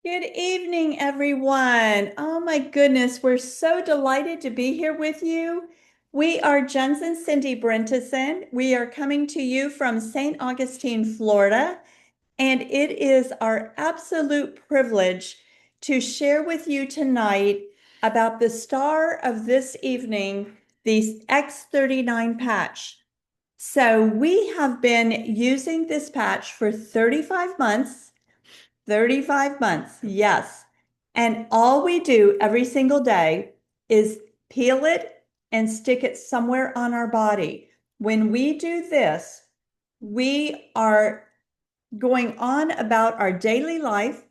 Good evening, everyone. Oh my goodness, we're so delighted to be here with you. We are Jens and Cindy Brentison. We are coming to you from St. Augustine, Florida, and it is our absolute privilege to share with you tonight about the star of this evening, the X39 patch. So we have been using this patch for 35 months. 35 months, yes. And all we do every single day is peel it and stick it somewhere on our body. When we do this, we are going on about our daily life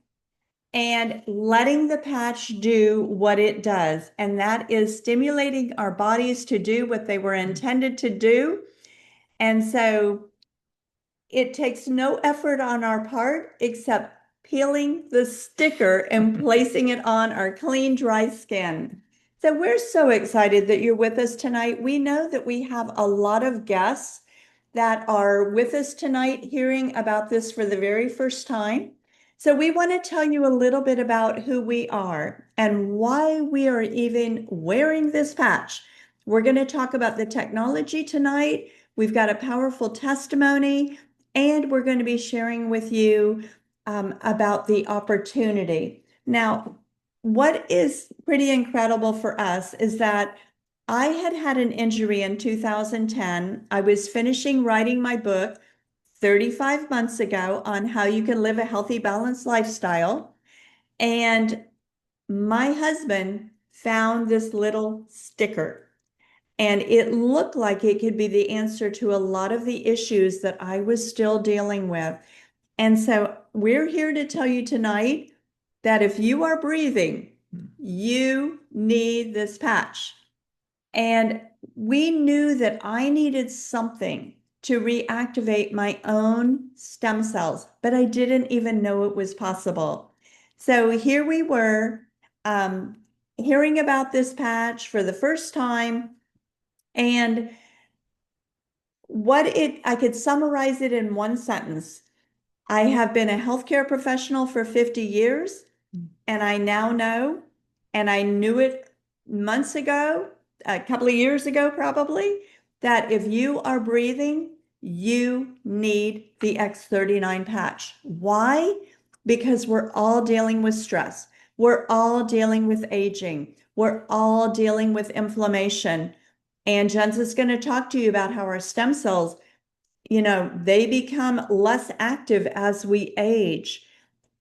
and letting the patch do what it does. And that is stimulating our bodies to do what they were intended to do. And so it takes no effort on our part except peeling the sticker and placing it on our clean, dry skin. So we're so excited that you're with us tonight. We know that we have a lot of guests that are with us tonight hearing about this for the very first time. So we want to tell you a little bit about who we are and why we are even wearing this patch. We're going to talk about the technology tonight. We've got a powerful testimony, and we're going to be sharing with you about the opportunity. Now, what is pretty incredible for us is that I had an injury in 2010. I was finishing writing my book 35 months ago on how you can live a healthy, balanced lifestyle. And my husband found this little sticker, and it looked like it could be the answer to a lot of the issues that I was still dealing with. And so we're here to tell you tonight that if you are breathing, you need this patch. And we knew that I needed something to reactivate my own stem cells, but I didn't even know it was possible. So here we were, hearing about this patch for the first time, and I could summarize it in one sentence. I have been a healthcare professional for 50 years, and I now know, and I knew it months ago, a couple of years ago probably, that if you are breathing, you need the X39 patch. Why? Because we're all dealing with stress. We're all dealing with aging. We're all dealing with inflammation. And Jens is going to talk to you about how our stem cells, they become less active as we age.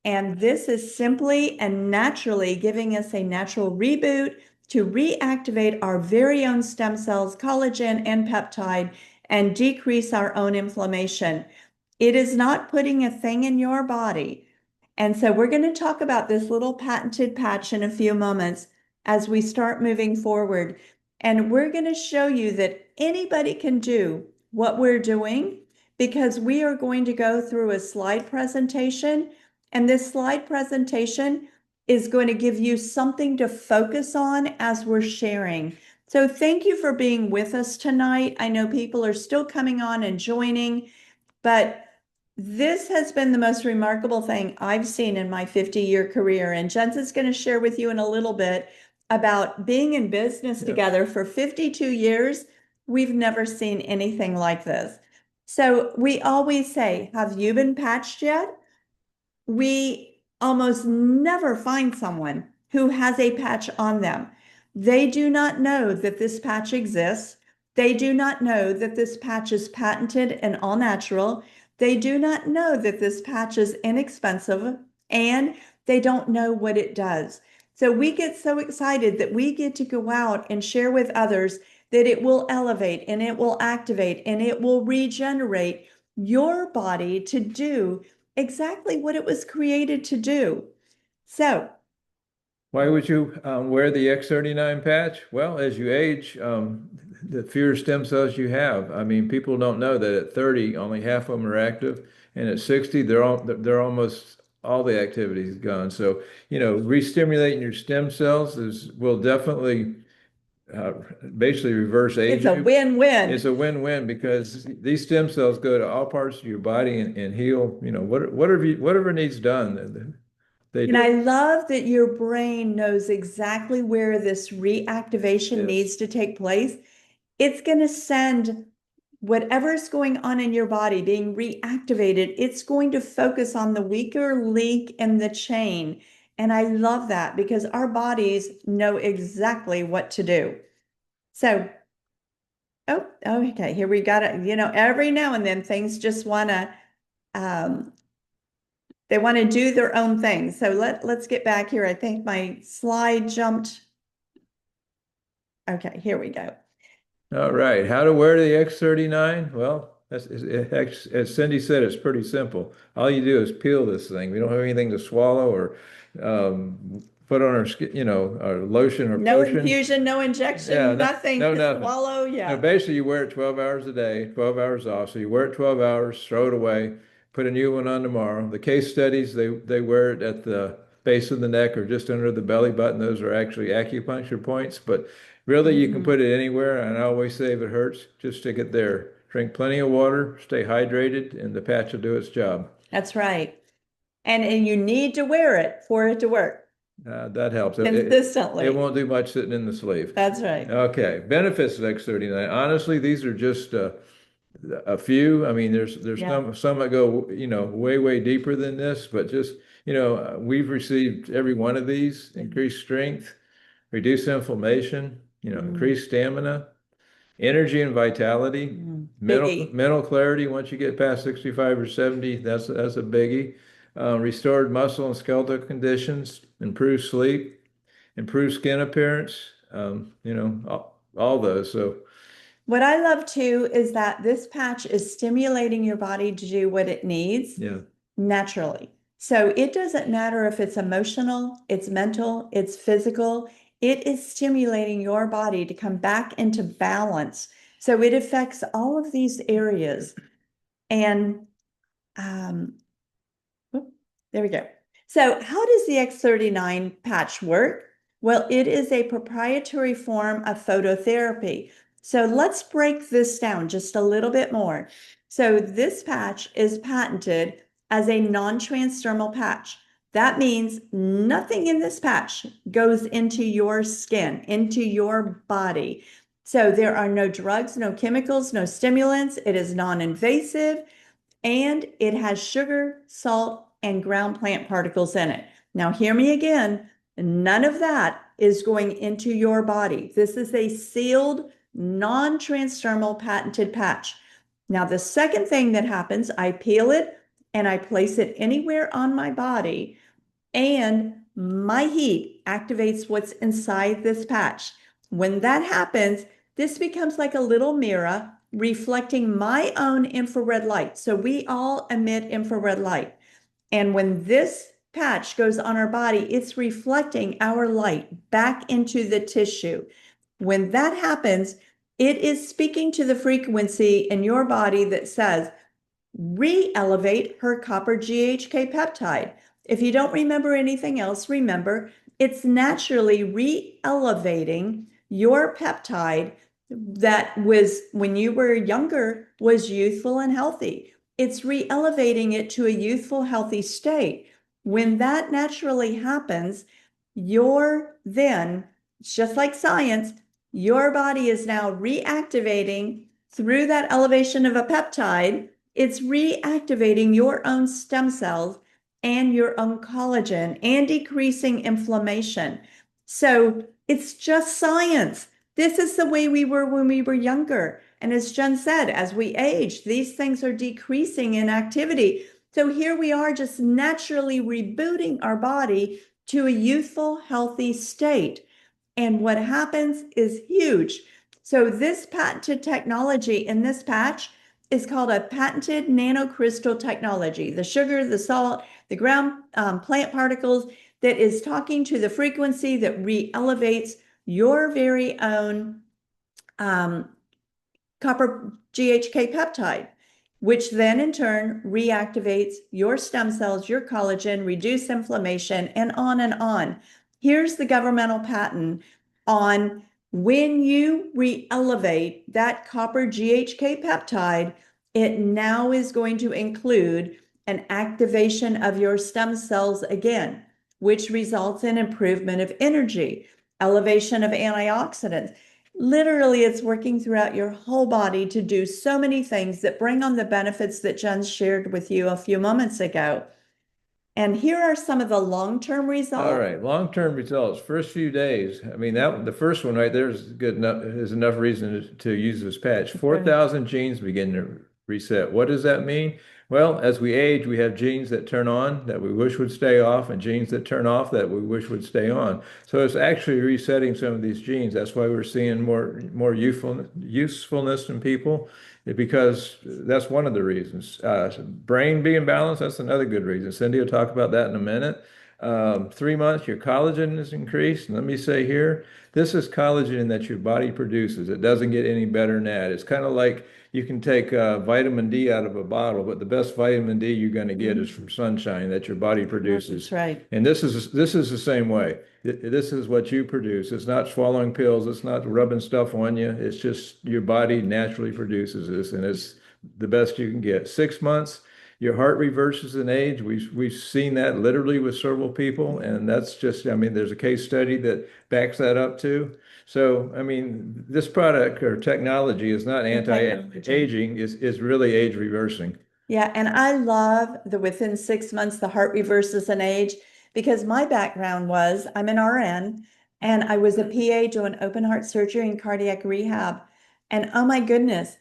And this is simply and naturally giving us a natural reboot to reactivate our very own stem cells, collagen and peptide, and decrease our own inflammation. It is not putting a thing in your body. And so we're going to talk about this little patented patch in a few moments as we start moving forward. And we're going to show you that anybody can do what we're doing, because we are going to go through a slide presentation, and this slide presentation is going to give you something to focus on as we're sharing. So thank you for being with us tonight. I know people are still coming on and joining, but this has been the most remarkable thing I've seen in my 50-year career. And Jens is going to share with you in a little bit about being in business together for 52 years. We've never seen anything like this. So we always say, have you been patched yet? We almost never find someone who has a patch on them. They do not know that this patch exists. They do not know that this patch is patented and all natural. They do not know that this patch is inexpensive, and they don't know what it does. So we get so excited that we get to go out and share with others that it will elevate and it will activate and it will regenerate your body to do exactly what it was created to do. So, Why would you wear the X39 patch? Well, as you age, the fewer stem cells you have. I mean, people don't know that at 30, only half of them are active, and at 60, they're almost all the activity is gone. So, re-stimulating your stem cells will definitely uh, basically reverse it's a aging. win-win. It's a win-win because these stem cells go to all parts of your body and heal, whatever needs done. They And I do. love that your brain knows exactly where this reactivation Yes. needs to take place. It's going to send whatever's going on in your body being reactivated, it's going to focus on the weaker link in the chain. And I love that because our bodies know exactly what to do. So, okay, here we got it. Every now and then things just want to, um, they want to do their own thing. So let's get back here. I think my slide jumped. Okay, here we go. All right. How to wear the X39? Well, as Cindy said, it's pretty simple. All you do is peel this thing. We don't have anything to swallow or put on our skin, our lotion or No potion. infusion, no Yeah, injection, no, nothing no, to nothing. swallow. No, Yeah. basically, you wear it 12 hours a day, 12 hours off. So you wear it 12 hours, throw it away, put a new one on tomorrow. The case studies, they wear it at the base of the neck or just under the belly button. Those are actually acupuncture points, but really you can Mhm. put it anywhere. And I always say if it hurts, just stick it there. Drink plenty of water, stay hydrated, and the patch will do its job. That's right. And you need to wear it for it to work That helps. It consistently. won't do much sitting in the sleeve. That's right. Okay, benefits of X39. Honestly, these are just a few. I mean, there's Yeah. some that go, way deeper than this, but just, we've received every one of these: increased strength, reduce inflammation, Mm, increase stamina, energy and vitality, biggie. mental clarity. Once you get past 65 or 70, that's a biggie. Restored muscle and skeletal conditions, improved sleep, improved skin appearance. All those. So What I love too is that this patch is stimulating your body to do what it needs yeah. naturally. So it doesn't matter if it's emotional, it's mental, it's physical. It is stimulating your body to come back into balance. So it affects all of these areas. And um, Oop, there we go. So how does the X39 patch work? Well, it is a proprietary form of phototherapy. So let's break this down just a little bit more. So this patch is patented as a non-transdermal patch. That means nothing in this patch goes into your skin, into your body. So there are no drugs, no chemicals, no stimulants. It is non-invasive and it has sugar, salt, and ground plant particles in it. Now, hear me again. None of that is going into your body. This is a sealed, non-transdermal patented patch. Now, the second thing that happens, I peel it and I place it anywhere on my body, and my heat activates what's inside this patch. When that happens, this becomes like a little mirror reflecting my own infrared light. So we all emit infrared light. And when this patch goes on our body, it's reflecting our light back into the tissue. When that happens, it is speaking to the frequency in your body that says, re-elevate her copper GHK peptide. If you don't remember anything else, remember it's naturally re-elevating your peptide that was when you were younger was youthful and healthy. It's re-elevating it to a youthful, healthy state. When that naturally happens, you're then, it's just like science, your body is now reactivating through that elevation of a peptide. It's reactivating your own stem cells and your own collagen and decreasing inflammation. So it's just science. This is the way we were when we were younger. And as Jen said, as we age, these things are decreasing in activity. So here we are just naturally rebooting our body to a youthful, healthy state. And what happens is huge. So this patented technology in this patch is called a patented nanocrystal technology. The sugar, the salt, the ground plant particles that is talking to the frequency that re-elevates your very own copper GHK peptide, which then in turn reactivates your stem cells, your collagen, reduce inflammation, and on and on. Here's the governmental patent on when you re-elevate that copper GHK peptide, it now is going to include an activation of your stem cells again. which results in improvement of energy, elevation of antioxidants. Literally, it's working throughout your whole body to do so many things that bring on the benefits that Jen shared with you a few moments ago. And here are some of the long-term All results. right, long-term results. First few days. I mean, that the first one right there is good enough is enough reason to use this patch. 4,000 genes begin to reset. What does that mean? Well, as we age, we have genes that turn on that we wish would stay off, and genes that turn off that we wish would stay on. So it's actually resetting some of these genes. That's why we're seeing more usefulness in people, because that's one of the reasons. Brain being balanced, that's another good reason. Cindy will talk about that in a minute. 3 months, your collagen is increased. And let me say here, this is collagen that your body produces. It doesn't get any better than that. It's kind of like you can take vitamin D out of a bottle, but the best vitamin D you're going to get is from sunshine that your body produces. That's right. And this is the same way. This is what you produce. It's not swallowing pills. It's not rubbing stuff on you. It's just your body naturally produces this, and it's the best you can get. 6 months. Your heart reverses in age. We've seen that literally with several people, and that's just, I mean, there's a case study that backs that up too. So, I mean, this product or technology is not anti-aging, is really age reversing. Yeah, and I love the within 6 months, the heart reverses an age, because my background was I'm an RN and I was a PA doing open heart surgery and cardiac rehab. And oh my goodness,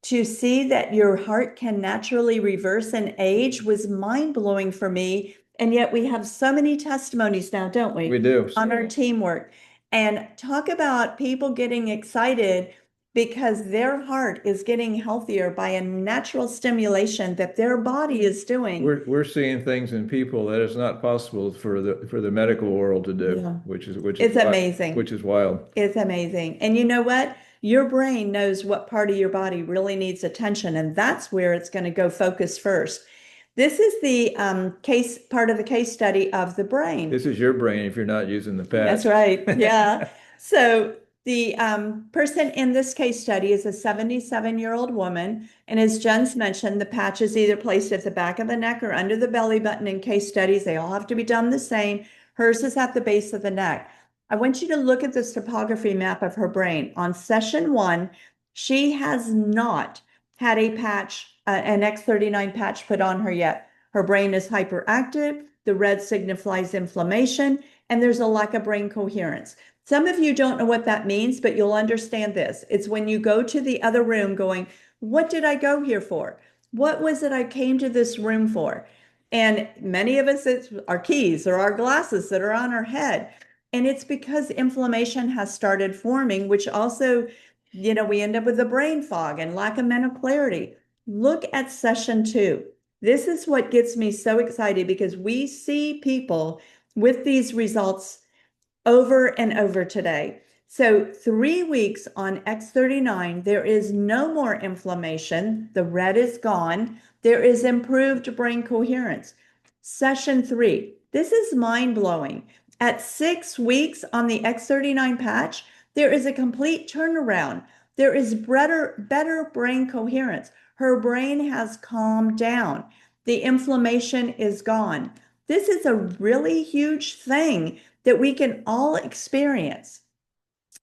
to see that your heart can naturally reverse an age was mind-blowing for me. And yet we have so many testimonies now, don't we? We do. On our teamwork. And talk about people getting excited because their heart is getting healthier by a natural stimulation that their body is doing. We're seeing things in people that is not possible for the medical world to do, Yeah. which It's is amazing. which is wild. It's amazing. And you know what? Your brain knows what part of your body really needs attention, and that's where it's going to go focus first. This is the case part of the case study of the brain. This is your brain if you're not using the That's patch. right. Yeah. So the person in this case study is a 77-year-old woman. And as Jen's mentioned, the patch is either placed at the back of the neck or under the belly button in case studies. They all have to be done the same. Hers is at the base of the neck. I want you to look at this topography map of her brain. On session 1, she has not had a patch, an X39 patch put on her yet. Her brain is hyperactive. The red signifies inflammation, and there's a lack of brain coherence. Some of you don't know what that means, but you'll understand this. It's when you go to the other room going, what did I go here for? What was it I came to this room for? And many of us, it's our keys or our glasses that are on our head. And it's because inflammation has started forming, which also, we end up with a brain fog and lack of mental clarity. Look at session 2. This is what gets me so excited because we see people with these results over and over today. So 3 weeks on X39, there is no more inflammation. The red is gone. There is improved brain coherence. Session 3, this is mind-blowing. At 6 weeks on the X39 patch, there is a complete turnaround. There is better brain coherence. Her brain has calmed down. The inflammation is gone. This is a really huge thing that we can all experience.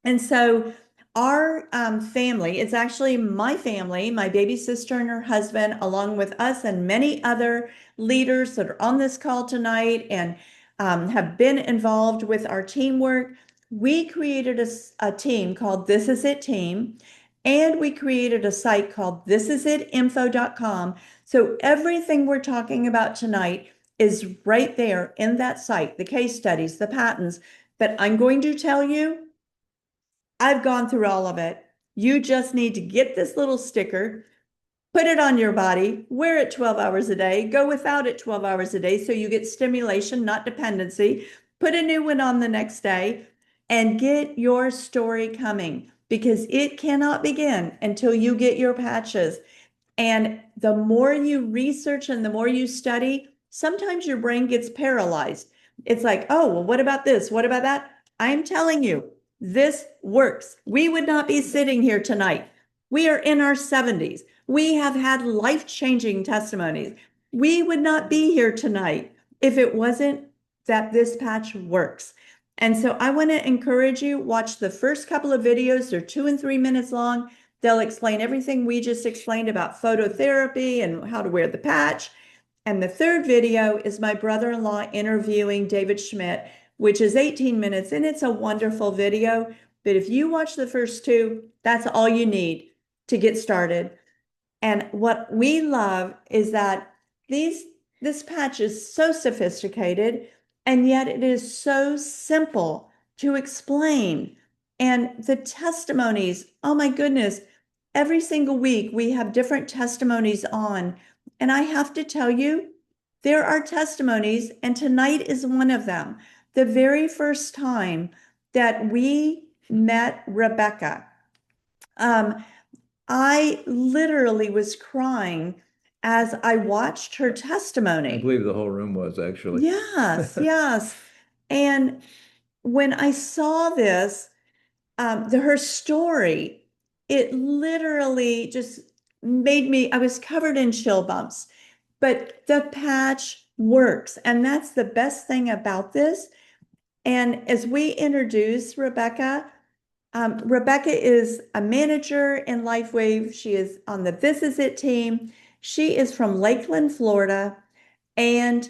And so our family, it's actually my family, my baby sister and her husband, along with us and many other leaders that are on this call tonight and have been involved with our teamwork. We created a team called This Is It Team, and we created a site called thisisitinfo.com. So everything we're talking about tonight is right there in that site, the case studies, the patents. But I'm going to tell you, I've gone through all of it. You just need to get this little sticker, put it on your body, wear it 12 hours a day, go without it 12 hours a day so you get stimulation, not dependency. Put a new one on the next day and get your story coming because it cannot begin until you get your patches. And the more you research and the more you study, sometimes your brain gets paralyzed. It's like, oh, well, what about this? What about that? I'm telling you, this works. We would not be sitting here tonight. We are in our 70s. We have had life-changing testimonies. We would not be here tonight if it wasn't that this patch works. And so I want to encourage you, watch the first couple of videos. They're 2 and 3 minutes long. They'll explain everything we just explained about phototherapy and how to wear the patch. And the third video is my brother-in-law interviewing David Schmidt, which is 18 minutes, and it's a wonderful video. But if you watch the first two, that's all you need to get started. And what we love is that this patch is so sophisticated, and yet it is so simple to explain. And the testimonies, oh my goodness, every single week we have different testimonies on. And I have to tell you, there are testimonies, and tonight is one of them. The very first time that we met Rebecca, I literally was crying as I watched her I testimony. believe the whole room was actually. Yes, yes. And when I saw this, her story, it literally just made me, I was covered in chill bumps. But the patch works, and that's the best thing about this. And as we introduce Rebecca, Rebecca is a manager in LifeWave. She is on the This Is It team. She is from Lakeland, Florida. And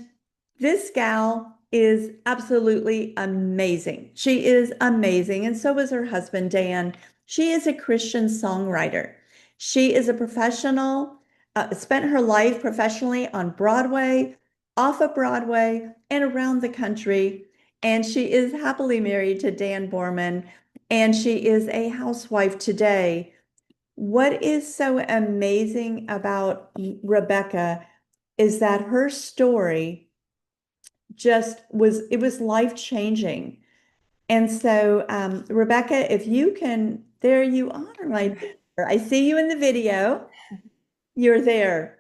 this gal is absolutely amazing. She is amazing. And so is her husband, Dan. She is a Christian songwriter. She is a professional, spent her life professionally on Broadway, off of Broadway, and around the country. And she is happily married to Dan Borman, and she is a housewife today. What is so amazing about Rebecca is that her story just was, it was life-changing. And so, Rebecca, if you can, there you are right there. I see you in the video. You're there.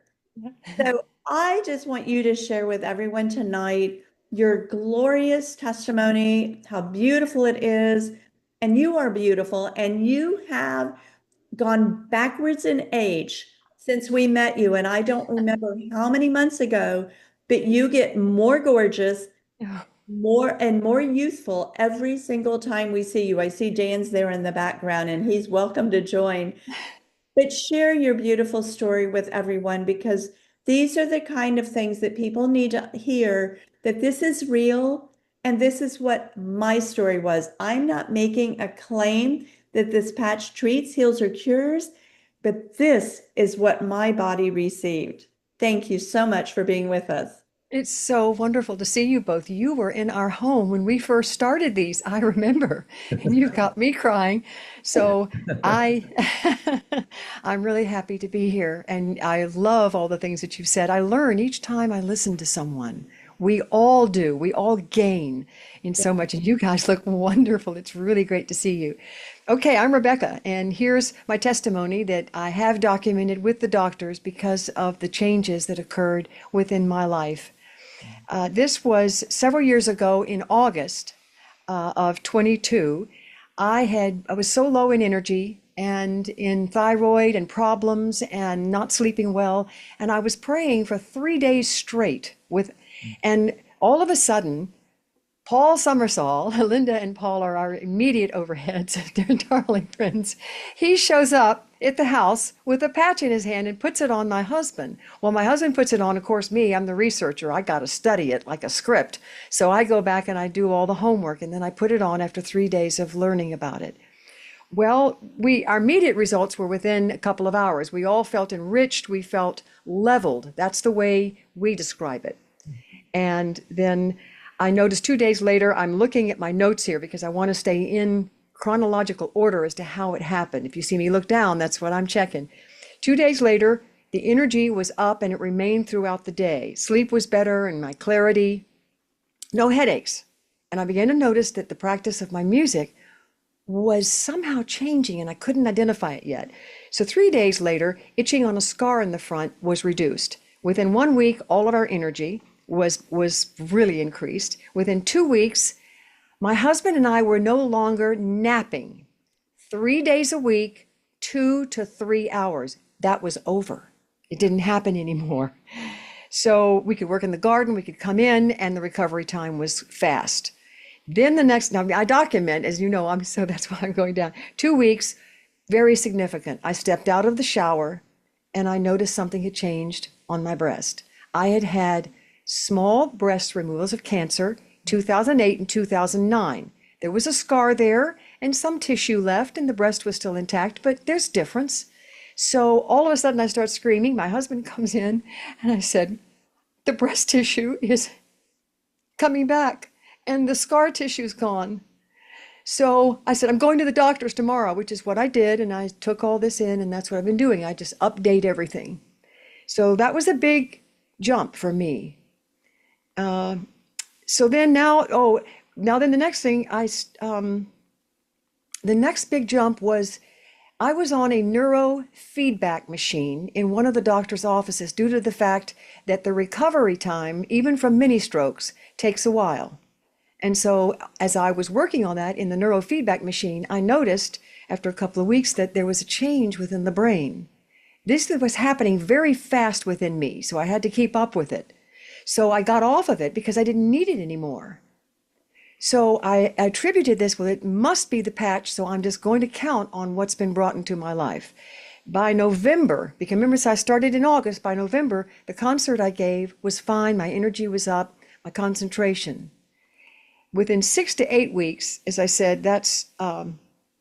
So I just want you to share with everyone tonight your glorious testimony, how beautiful it is. And you are beautiful, and you have gone backwards in age since we met you. And I don't remember how many months ago, but you get more gorgeous, Yeah. more and more youthful every single time we see you. I see Dan's there in the background, and he's welcome to join. But share your beautiful story with everyone, because these are the kind of things that people need to hear, that this is real. And this is what my story was. I'm not making a claim that this patch treats, heals, or cures, but this is what my body received. Thank you so much for being with us. It's so wonderful to see you both. You were in our home when we first started these, I remember, and you got me crying. So I I'm really happy to be here, and I love all the things that you've said. I learn each time I listen to someone. We all do. We all gain in so much, and you guys look wonderful. It's really great to see you. Okay, I'm Rebecca, and here's my testimony that I have documented with the doctors because of the changes that occurred within my life. This was several years ago in August of 22. I was so low in energy and in thyroid and problems and not sleeping well. And I was praying for 3 days straight and all of a sudden, Paul Summersall, Linda and Paul are our immediate overheads, they're darling friends. He shows up at the house with a patch in his hand and puts it on my husband. Well, my husband puts it on, of course, me, I'm the researcher. I got to study it like a script. So I go back and I do all the homework, and then I put it on after 3 days of learning about it. Well, our immediate results were within a couple of hours. We all felt enriched. We felt leveled. That's the way we describe it. And then I noticed 2 days later, I'm looking at my notes here because I want to stay in chronological order as to how it happened. If you see me look down, that's what I'm checking. 2 days later, the energy was up and it remained throughout the day. Sleep was better and my clarity, no headaches. And I began to notice that the practice of my music was somehow changing and I couldn't identify it yet. So 3 days later, itching on a scar in the front was reduced. Within 1 week, all of our energy was really increased. Within 2 weeks, my husband and I were no longer napping 3 days a week, 2 to 3 hours. That was over. It didn't happen anymore. So we could work in the garden, we could come in, and the recovery time was fast. Then the next, now I document, as you know, so that's why I'm going down. 2 weeks, very significant. I stepped out of the shower and I noticed something had changed on my breast. I had had small breast removals of cancer, 2008 and 2009. There was a scar there and some tissue left, and the breast was still intact, but there's difference. So all of a sudden I start screaming. My husband comes in and I said, the breast tissue is coming back and the scar tissue's gone. So I said, I'm going to the doctor's tomorrow, which is what I did. And I took all this in, and that's what I've been doing. I just update everything. So that was a big jump for me. So then now, then the next thing, the next big jump was I was on a neurofeedback machine in one of the doctor's offices due to the fact that the recovery time, even from mini strokes, takes a while. And so as I was working on that in the neurofeedback machine, I noticed after a couple of weeks that there was a change within the brain. This was happening very fast within me, so I had to keep up with it. So I got off of it because I didn't need it anymore. So I attributed this, well, it must be the patch, so I'm just going to count on what's been brought into my life. By November, because remember, so I started in August, by November, the concert I gave was fine, my energy was up, my concentration. Within 6 to 8 weeks, as I said, that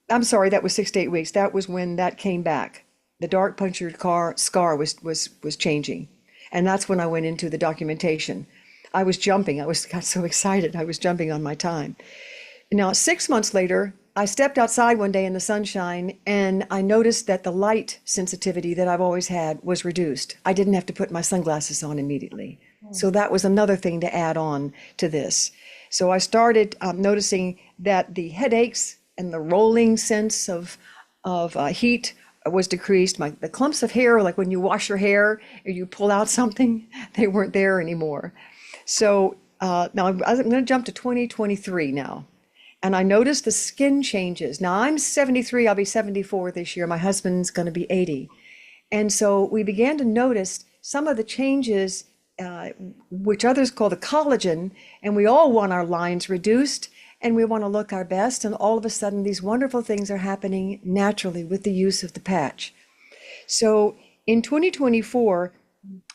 was 6 to 8 weeks. That was when that came back. The dark punctured scar was changing. And that's when I went into the documentation. I was jumping. Got so excited. I was jumping on my time. Now, 6 months later, I stepped outside one day in the sunshine and I noticed that the light sensitivity that I've always had was reduced. I didn't have to put my sunglasses on immediately. So that was another thing to add on to this. So I started noticing that the headaches and the rolling sense of heat was decreased. The clumps of hair, like when you wash your hair or you pull out something, they weren't there anymore. So now I'm going to jump to 2023 now. And I noticed the skin changes. Now I'm 73, I'll be 74 this year. My husband's going to be 80. And so we began to notice some of the changes which others call the collagen, and we all want our lines reduced and we want to look our best, and all of a sudden these wonderful things are happening naturally with the use of the patch. So in 2024,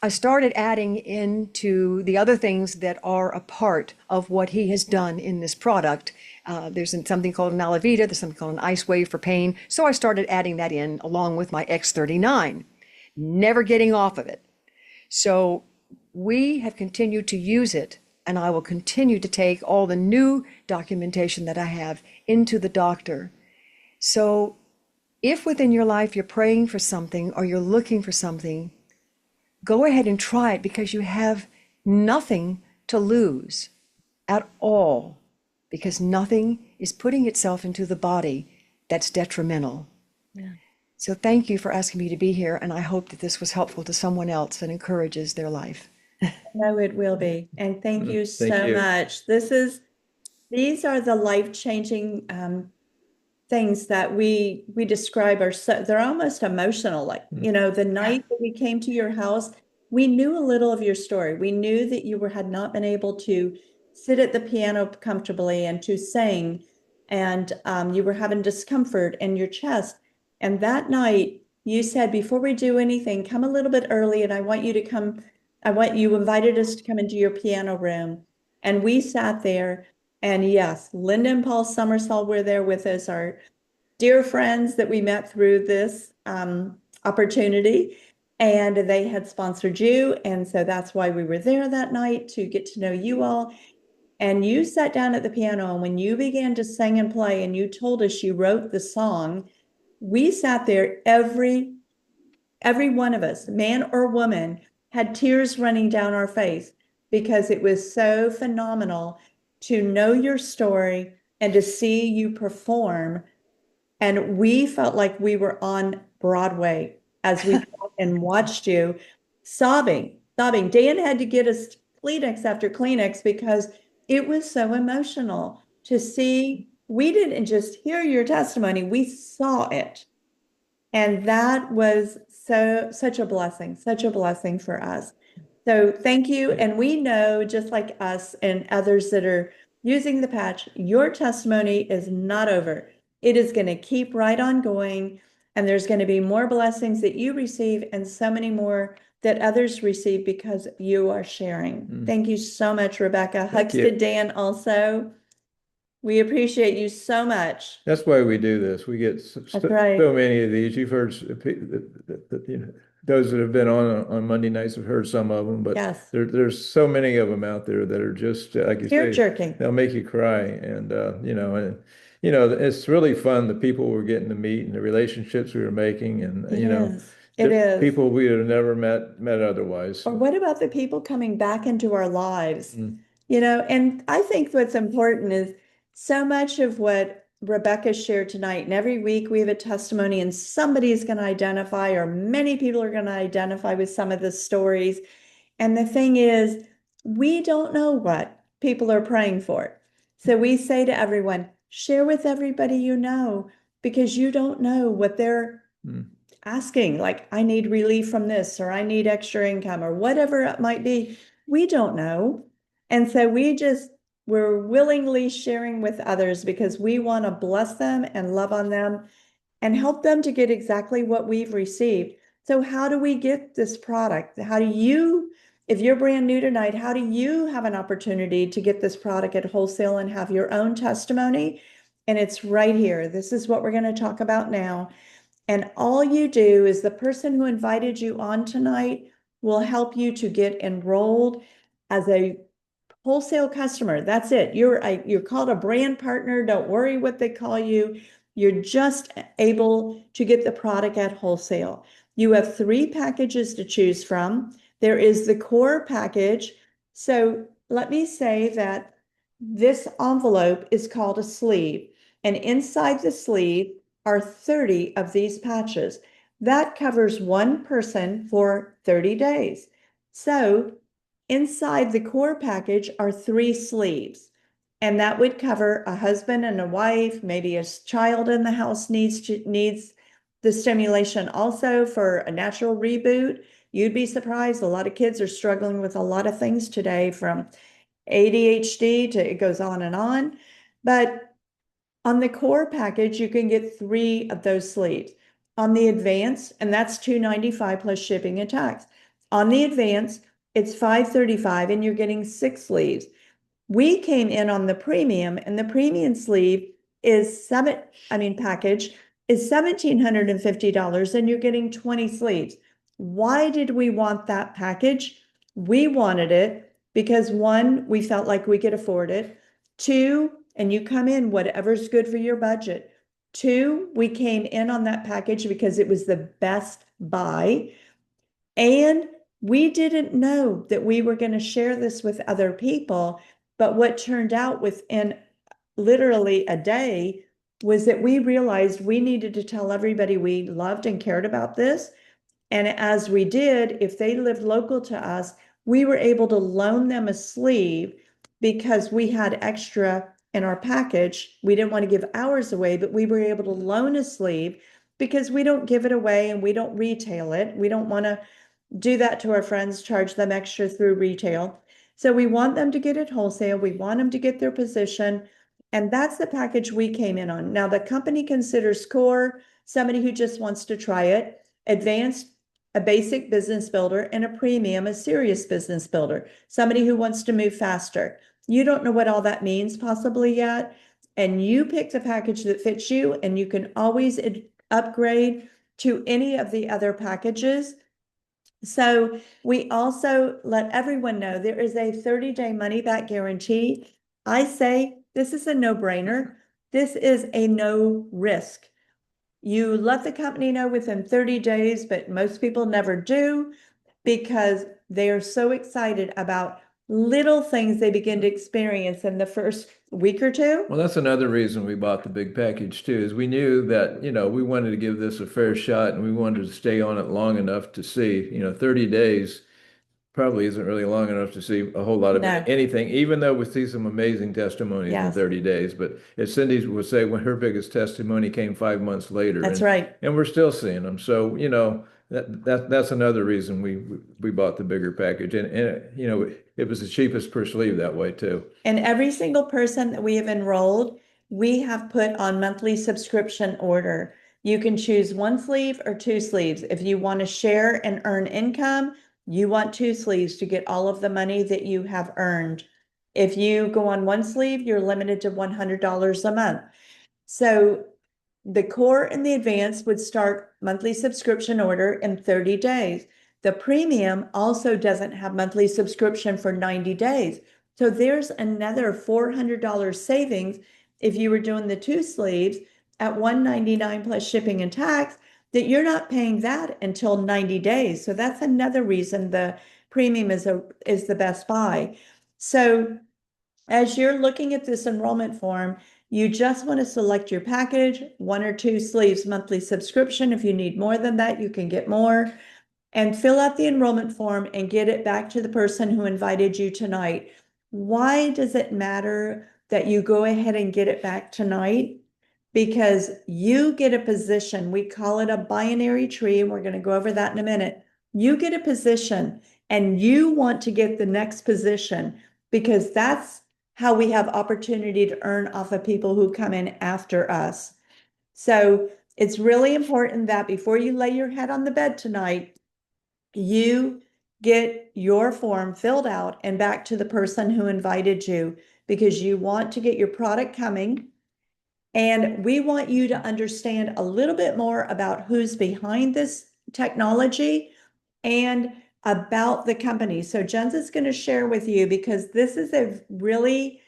I started adding into the other things that are a part of what he has done in this product. There's something called an aloe vera, there's something called an ice wave for pain. So I started adding that in along with my X39, never getting off of it. So we have continued to use it, and I will continue to take all the new documentation that I have into the doctor. So if within your life you're praying for something or you're looking for something, go ahead and try it, because you have nothing to lose at all, because nothing is putting itself into the body that's detrimental. Yeah. So thank you for asking me to be here, and I hope that this was helpful to someone else and encourages their life. No, it will be. And thank you so much. These are the life-changing things that we describe are they're almost emotional. Like, the night that we came to your house, we knew a little of your story. We knew that you had not been able to sit at the piano comfortably and to sing, and you were having discomfort in your chest. And that night you said, before we do anything, come a little bit early, and you invited us to come into your piano room. And we sat there, and yes, Linda and Paul Summersall were there with us, our dear friends that we met through this opportunity, and they had sponsored you. And so that's why we were there that night, to get to know you all. And you sat down at the piano, and when you began to sing and play and you told us you wrote the song, we sat there, every one of us, man or woman, had tears running down our face, because it was so phenomenal to know your story and to see you perform. And we felt like we were on Broadway as we and watched you sobbing. Dan had to get us Kleenex after Kleenex, because it was so emotional to see. We didn't just hear your testimony, we saw it. And that was such a blessing for us. So thank you. And we know, just like us and others that are using the patch, your testimony is not over. It is going to keep right on going, and there's going to be more blessings that you receive and so many more that others receive because you are sharing. Thank you so much, Rebecca. Hugs to Dan also. We appreciate you so much. That's why we do this. We get so right. many of these. You've heard, you know, those that have been on Monday nights have heard some of them, but Yes. there's so many of them out there that are just like you say, Tear-jerking. they'll make you cry. And you know, it's really fun, the people we're getting to meet and the relationships we were making, and It you know, is. It is. people we would have never met otherwise. Or what about the people coming back into our lives? You know, and I think what's important is so much of what Rebecca shared tonight, and every week we have a testimony, and somebody's going to identify, or many people are going to identify with some of the stories. And the thing is, we don't know what people are praying for. So we say to everyone, share with everybody you know, because you don't know what they're asking, like, I need relief from this, or I need extra income, or whatever it might be. We don't know. And so we're willingly sharing with others because we want to bless them and love on them and help them to get exactly what we've received. So how do we get this product? How do you, if you're brand new tonight, how do you have an opportunity to get this product at wholesale and have your own testimony? And it's right here. This is what we're going to talk about now. And all you do is the person who invited you on tonight will help you to get enrolled as a wholesale customer. That's it. You're called a brand partner. Don't worry what they call you. You're just able to get the product at wholesale. You have 3 packages to choose from. There is the core package. So let me say that this envelope is called a sleeve, and inside the sleeve are 30 of these patches. That covers one person for 30 days. So inside the core package are 3 sleeves, and that would cover a husband and a wife, maybe a child in the house needs the stimulation also for a natural reboot. You'd be surprised. A lot of kids are struggling with a lot of things today, from ADHD to it goes on and on. But on the core package, you can get 3 of those sleeves. On the advance, and that's $295 plus shipping and tax. On the advance, it's $535 and you're getting 6 sleeves. We came in on the premium, and the premium sleeve is package is $1,750 and you're getting 20 sleeves. Why did we want that package? We wanted it because 1, we felt like we could afford it. 2, and you come in whatever's good for your budget. 2, we came in on that package because it was the best buy. And we didn't know that we were going to share this with other people. But what turned out within literally a day was that we realized we needed to tell everybody we loved and cared about this. And as we did, if they lived local to us, we were able to loan them a sleeve because we had extra in our package. We didn't want to give ours away, but we were able to loan a sleeve because we don't give it away and we don't retail it. We don't want to do that to our friends, charge them extra through retail. So we want them to get it wholesale. We want them to get their position. And that's the package we came in on. Now, the company considers core somebody who just wants to try it, advanced, a basic business builder, and a premium, a serious business builder, somebody who wants to move faster. You don't know what all that means possibly yet. And you pick the package that fits you, and you can always upgrade to any of the other packages. So we also let everyone know there is a 30-day money-back guarantee. I say this is a no-brainer. This is a no risk. You let the company know within 30 days, but most people never do because they are so excited about little things they begin to experience in the first week or 2. Well, that's another reason we bought the big package too, is we knew that, you know, we wanted to give this a fair shot and we wanted to stay on it long enough to see, you know, 30 days probably isn't really long enough to see a whole lot of anything, even though we see some amazing testimonies in 30 days. But as Cindy would say, when her biggest testimony came 5 months later. That's right. And we're still seeing them. So, you know, that's another reason we bought the bigger package, and you know, it was the cheapest per sleeve that way too. And every single person that we have enrolled, we have put on monthly subscription order. You can choose one sleeve or two sleeves. If you want to share and earn income, you want two sleeves to get all of the money that you have earned. If you go on one sleeve, you're limited to $100 a month. So the core and the advanced would start monthly subscription order in 30 days. The premium also doesn't have monthly subscription for 90 days. So there's another $400 savings if you were doing the two sleeves at $199 plus shipping and tax, that you're not paying that until 90 days. So that's another reason the premium is the best buy. So as you're looking at this enrollment form, you just want to select your package, one or two sleeves monthly subscription. If you need more than that, you can get more. And fill out the enrollment form and get it back to the person who invited you tonight. Why does it matter that you go ahead and get it back tonight? Because you get a position. We call it a binary tree, and we're going to go over that in a minute. You get a position and you want to get the next position because that's how we have opportunity to earn off of people who come in after us. So it's really important that before you lay your head on the bed tonight, you get your form filled out and back to the person who invited you, because you want to get your product coming. And we want you to understand a little bit more about who's behind this technology and about the company. So Jens is going to share with you, because this is a really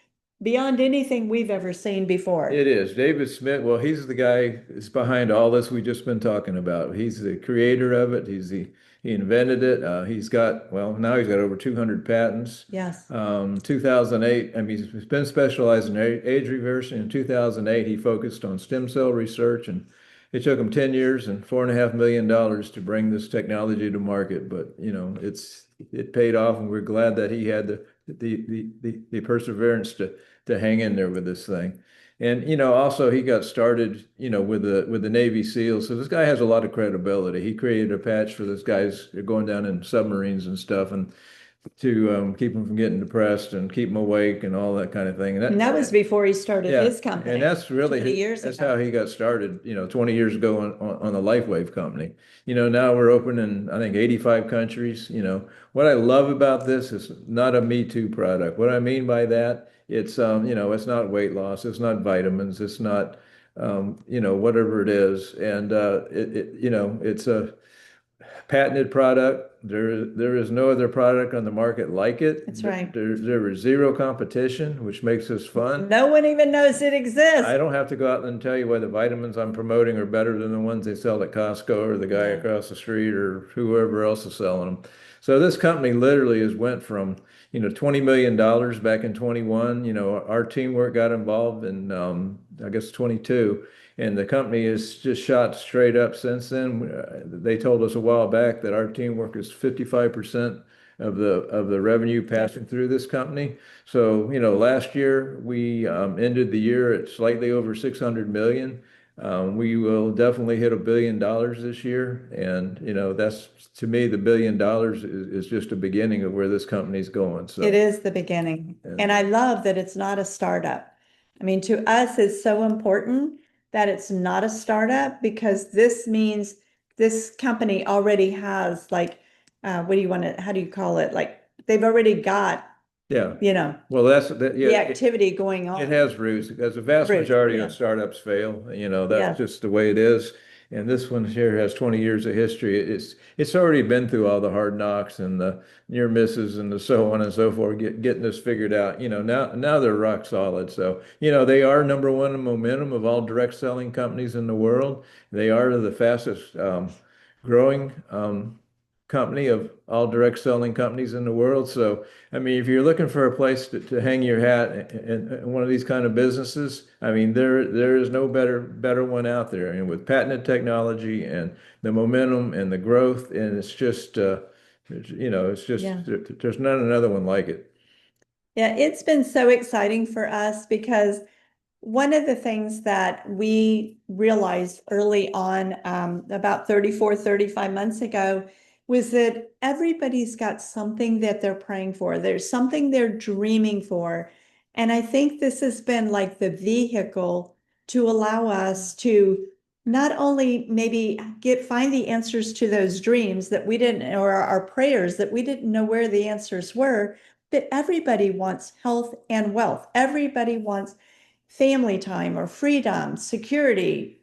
beyond anything we've ever seen before. It is. David Smith, well, he's the guy that's behind all this we just been talking about. He's the creator of it. He invented it. Well, now he's got over 200 patents. Yes. 2008, I mean, he's been specialized in age reversing. In 2008, he focused on stem cell research, and it took him 10 years and $4.5 million to bring this technology to market. But, you know, it paid off, and we're glad that he had the perseverance to hang in there with this thing. And, you know, also he got started, you know, with the Navy SEALs. So this guy has a lot of credibility. He created a patch for those guys that are going down in submarines and stuff, and to keep them from getting depressed and keep them awake and all that kind of thing. And that was before he started Yeah, his company. and that's really 20 years that's ago. how he got started, you know, 20 years ago on the LifeWave company. You know, now we're open in, I think, 85 countries. You know, what I love about this is not a Me Too product. What I mean by that, it's you know, it's not weight loss, it's not vitamins, it's not you know, whatever it is, and you know, it's a patented product. There is no other product on the market like it. That's right. There is zero competition, which makes this fun. No one even knows it exists. I don't have to go out and tell you why the vitamins I'm promoting are better than the ones they sell at Costco or the guy across the street or whoever else is selling them. So this company literally has went from, you know, $20 million back in 21. You know, our teamwork got involved in, I guess, 22. And the company has just shot straight up since then. They told us a while back that our teamwork is 55% of the revenue passing through this company. So, you know, last year we ended the year at slightly over 600 million. We will definitely hit $1 billion this year. And, you know, that's, to me, the $1 billion is just a beginning of where this company's going. So it is the beginning. And I love that it's not a startup. I mean, to us, it's so important that it's not a startup, because this means this company already has, like, what do you want to, how do you call it? Like, they've already got, yeah. you know, Well, that's yeah, the activity going on. It has roots, because the vast Roots, majority yeah. of startups fail. You know, that's Yeah. just the way it is. And this one here has 20 years of history. It's already been through all the hard knocks and the near misses and the so on and so forth, getting this figured out. You know, now they're rock solid. So, you know, they are number one in momentum of all direct selling companies in the world. They are the fastest growing company of all direct selling companies in the world. So, I mean, if you're looking for a place to hang your hat in one of these kind of businesses, I mean, there is no better one out there. And with patented technology and the momentum and the growth, and it's just, you know, it's just, Yeah. there's not another one like it. Yeah, it's been so exciting for us, because one of the things that we realized early on, about 34, 35 months ago, was that everybody's got something that they're praying for. There's something they're dreaming for. And I think this has been like the vehicle to allow us to not only maybe find the answers to those dreams that we didn't, or our prayers that we didn't know where the answers were, but everybody wants health and wealth. Everybody wants family time or freedom, security,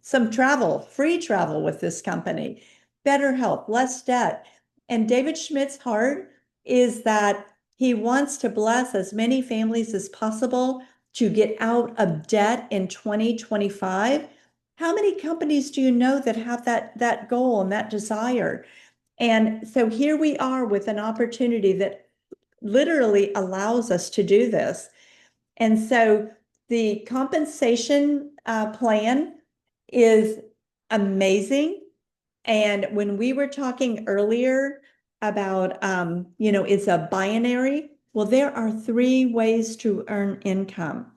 some travel, free travel with this company, better health, less debt. And David Schmidt's heart is that he wants to bless as many families as possible to get out of debt in 2025. How many companies do you know that have that goal and that desire? And so here we are with an opportunity that literally allows us to do this. And so the compensation plan is amazing. And when we were talking earlier about, it's a binary. Well, there are 3 ways to earn income.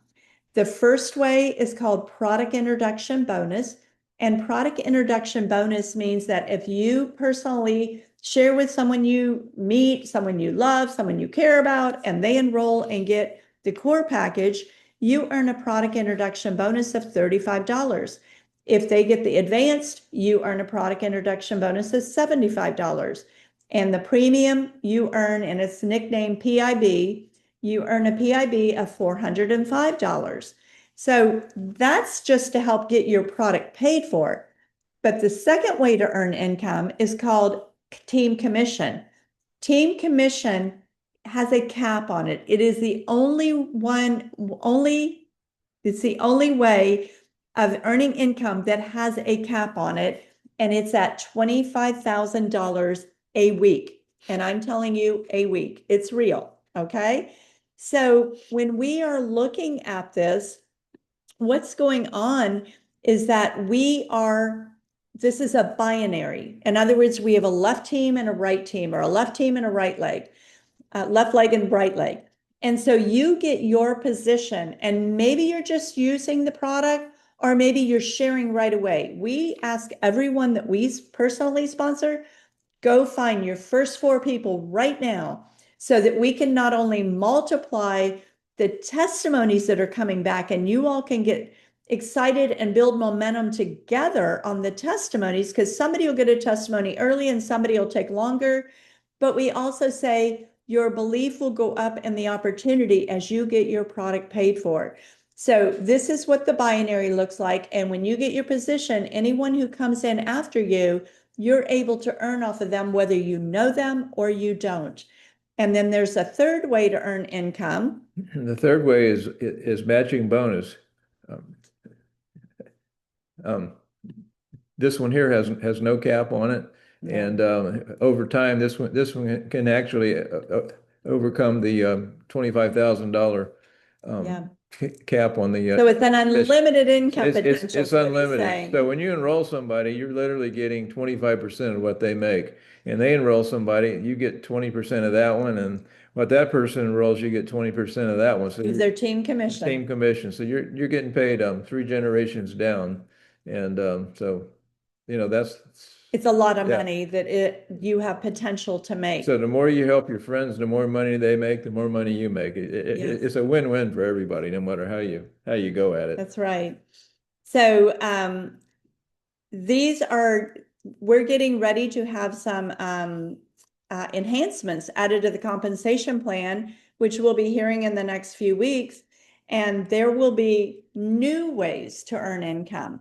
The first way is called product introduction bonus. And product introduction bonus means that if you personally share with someone you meet, someone you love, someone you care about, and they enroll and get the core package, you earn a product introduction bonus of $35. If they get the advanced, you earn a product introduction bonus of $75. And the premium you earn, and it's nicknamed PIB, you earn a PIB of $405. So that's just to help get your product paid for. But the second way to earn income is called team commission. Team commission has a cap on it. It is the only it's the only way of earning income that has a cap on it, and it's at $25,000 a week. And I'm telling you, a week. It's real, okay? So when we are looking at this, what's going on is that this is a binary. In other words, we have a left team and a right team, or a left team and a right leg, left leg and right leg. And so you get your position, and maybe you're just using the product, or maybe you're sharing right away. We ask everyone that we personally sponsor, go find your first 4 people right now so that we can not only multiply the testimonies that are coming back, and you all can get excited and build momentum together on the testimonies, because somebody will get a testimony early and somebody will take longer. But we also say your belief will go up in the opportunity as you get your product paid for. So this is what the binary looks like. And when you get your position, anyone who comes in after you, you're able to earn off of them whether you know them or you don't. And then there's a third way to earn income. The third way is matching bonus. Um, this one here has no cap on it, and over time, this one can actually overcome the $25,000 cap on the. So it's an unlimited income potential. It's unlimited. So when you enroll somebody, you're literally getting 25% of what they make, and they enroll somebody, you get 20% of that one, and what that person enrolls, you get 20% of that one. So their team commission. Team commission. So you're getting paid 3 generations down, and so it's a lot of money that you have potential to make. So the more you help your friends, the more money they make, the more money you make. It's a win-win for everybody, no matter how you go at it. That's right. So we're getting ready to have some enhancements added to the compensation plan, which we'll be hearing in the next few weeks. And there will be new ways to earn income.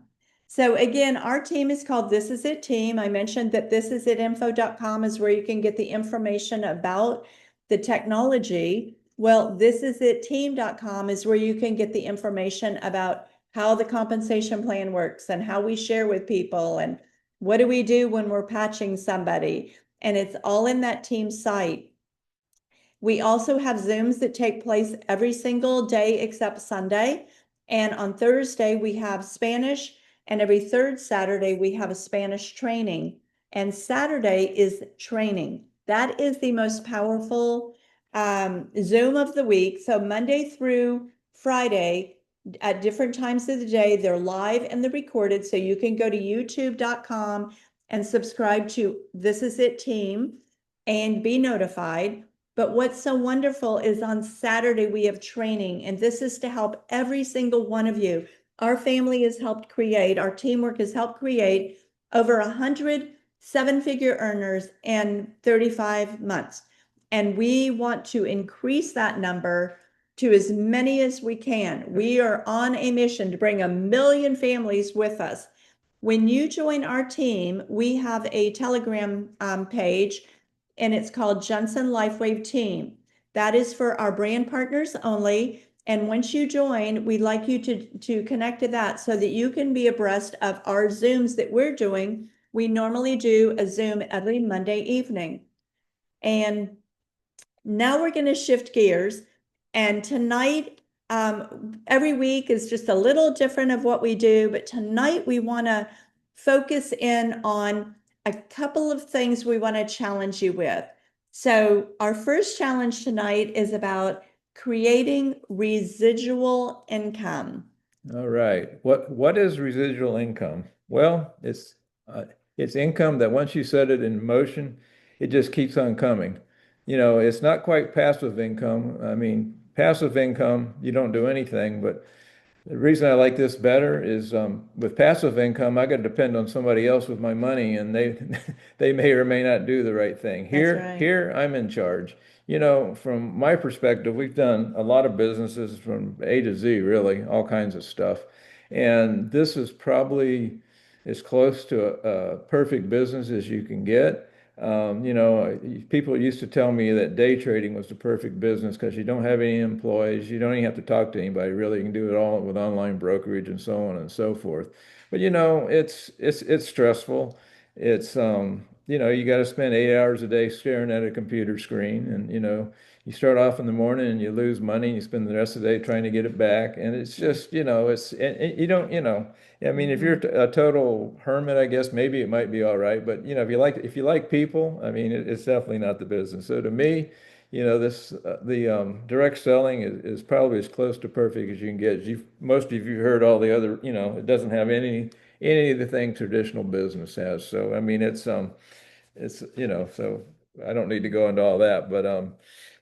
So again, our team is called This Is It Team. I mentioned that thisisitinfo.com is where you can get the information about the technology. Well, thisisitteam.com is where you can get the information about how the compensation plan works and how we share with people and what do we do when we're patching somebody. And it's all in that team site. We also have Zooms that take place every single day except Sunday. And on Thursday, we have Spanish. And every third Saturday, we have a Spanish training. And Saturday is training. That is the most powerful Zoom of the week. So Monday through Friday, at different times of the day. They're live and they're recorded. So you can go to youtube.com and subscribe to This Is It Team and be notified. But what's so wonderful is on Saturday, we have training, and this is to help every single one of you. Our family has helped create, our teamwork has helped create over 100 seven-figure earners in 35 months. And we want to increase that number to as many as we can. We are on a mission to bring 1 million families with us. When you join our team, we have a Telegram page, and it's called Jensen LifeWave Team. That is for our brand partners only. And once you join, we'd like you to connect to that so that you can be abreast of our Zooms that we're doing. We normally do a Zoom every Monday evening. And now we're going to shift gears. And tonight, every week is just a little different of what we do. But tonight we want to focus in on a couple of things we want to challenge you with. So our first challenge tonight is about creating residual income. All right. What is residual income? Well, it's income that once you set it in motion, it just keeps on coming. It's not quite passive income. I mean, passive income, you don't do anything, but the reason I like this better is with passive income, I got to depend on somebody else with my money, and they they may or may not do the right thing. That's right. Here I'm in charge. From my perspective, we've done a lot of businesses from A to Z, really, all kinds of stuff. And this is probably as close to a perfect business as you can get. People used to tell me that day trading was the perfect business because you don't have any employees, you don't even have to talk to anybody really. You can do it all with online brokerage and so on and so forth. But it's stressful. It's you got to spend 8 hours a day staring at a computer screen, and you start off in the morning and you lose money, and you spend the rest of the day trying to get it back, and it's just it's you don't I mean, if you're a total hermit, I guess maybe it might be all right. But if you like people, I mean, it's definitely not the business. So to me, this the direct selling is probably as close to perfect as you can get. Most of you heard all the other, it doesn't have any of the things traditional business has. So I mean, it's so I don't need to go into all that, but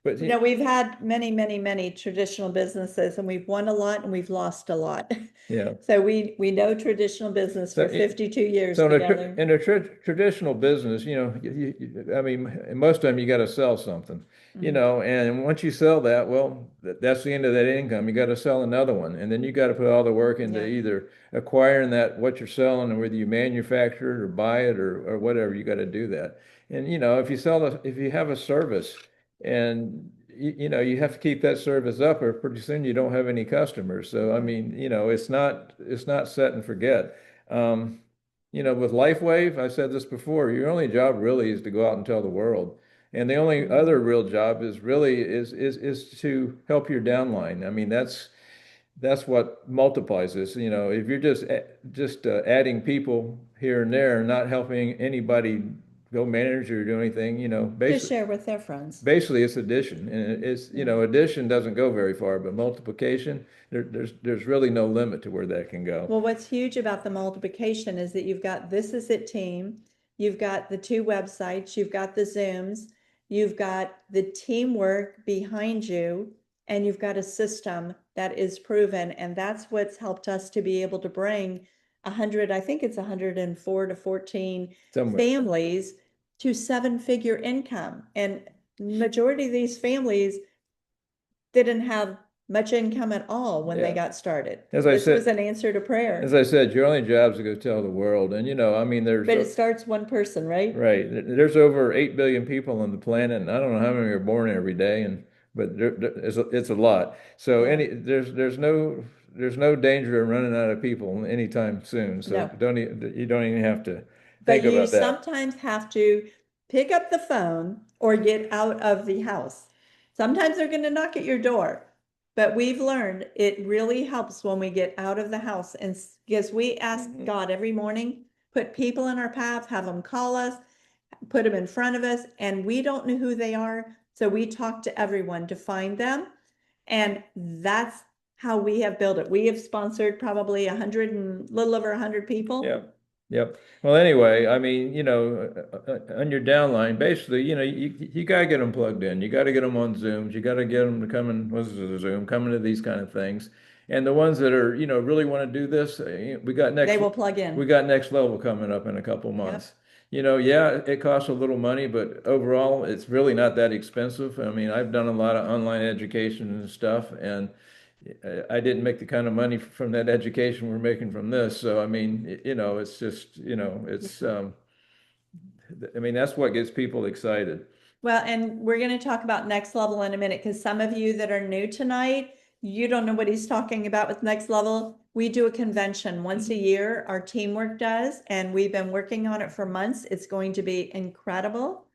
We've had many, many, many traditional businesses, and we've won a lot and we've lost a lot. yeah. So we know traditional business for 52 years So together. in a traditional business, I mean, most of them you got to sell something, and once you sell that, well, that's the end of that income. You got to sell another one, and then you got to put all the work into either acquiring what you're selling, or whether you manufacture it or buy it or whatever, you got to do that. And if you have a service, and you have to keep that service up, or pretty soon you don't have any customers. So I mean, it's not set and forget. With LifeWave, I said this before, your only job really is to go out and tell the world. And the only other real job is to help your downline. I mean, that's what multiplies this. If you're just adding people here and there, and not helping anybody go manage or do anything, To share with their friends. basically it's addition, and addition doesn't go very far, but multiplication, there's really no limit to where that can go. Well, what's huge about the multiplication is that you've got This Is It Team, you've got the 2 websites, you've got the Zooms, you've got the teamwork behind you, and you've got a system that is proven. And that's what's helped us to be able to bring 100, I think it's 104 to 14 Somewhere. families to 7-figure income. And majority of these families didn't have much income at all when they got started. This was an answer to prayer. As I said, your only job is to go tell the world. And I mean, But it starts one person, right? Right. There's over 8 billion people on the planet, and I don't know how many are born every day, but it's a lot. So there's no danger of running out of people anytime soon. So you don't even have to think But you about that. sometimes have to pick up the phone or get out of the house. Sometimes they're going to knock at your door, but we've learned it really helps when we get out of the house, and because we ask God every morning, put people in our path, have them call us, put them in front of us, and we don't know who they are. So we talk to everyone to find them. And that's how we have built it. We have sponsored probably 100 and little over 100 people. Yeah. Yep. Well, anyway, I mean, on your downline, basically, you got to get them plugged in. You got to get them on Zooms. You got to get them to come in, what's a Zoom, coming to these kind of things. And the ones that are, really want to do this, They will plug in. we got next level coming up in a couple months. Yeah, it costs a little money, but overall, it's really not that expensive. I mean, I've done a lot of online education and stuff, and I didn't make the kind of money from that education we're making from this. So, I mean, it's just, I mean, that's what gets people excited. Well, and we're going to talk about next level in a minute because some of you that are new tonight, you don't know what he's talking about with next level. We do a convention once a year. Our teamwork does, and we've been working on it for months. It's going to be incredible.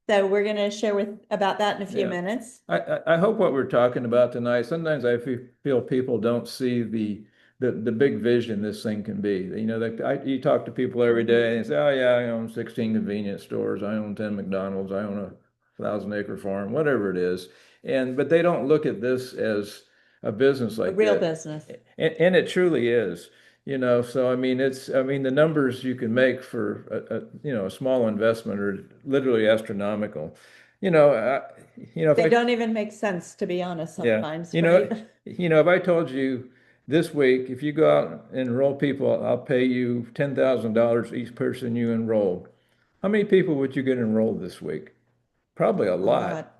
So we're going to share about that in a few minutes. I hope what we're talking about tonight, sometimes I feel people don't see the big vision this thing can be. You talk to people every day and say, oh yeah, I own 16 convenience stores, I own 10 McDonald's, I own a 1,000-acre farm, whatever it is. But they don't look at this as a business like a real that. business. And it truly is. So I mean, the numbers you can make for a small investment are literally astronomical. They don't even make sense, to be honest, sometimes. Right? If I told you this week, if you go out and enroll people, I'll pay you $10,000 each person you enroll. How many people would you get enrolled this week? Probably a lot.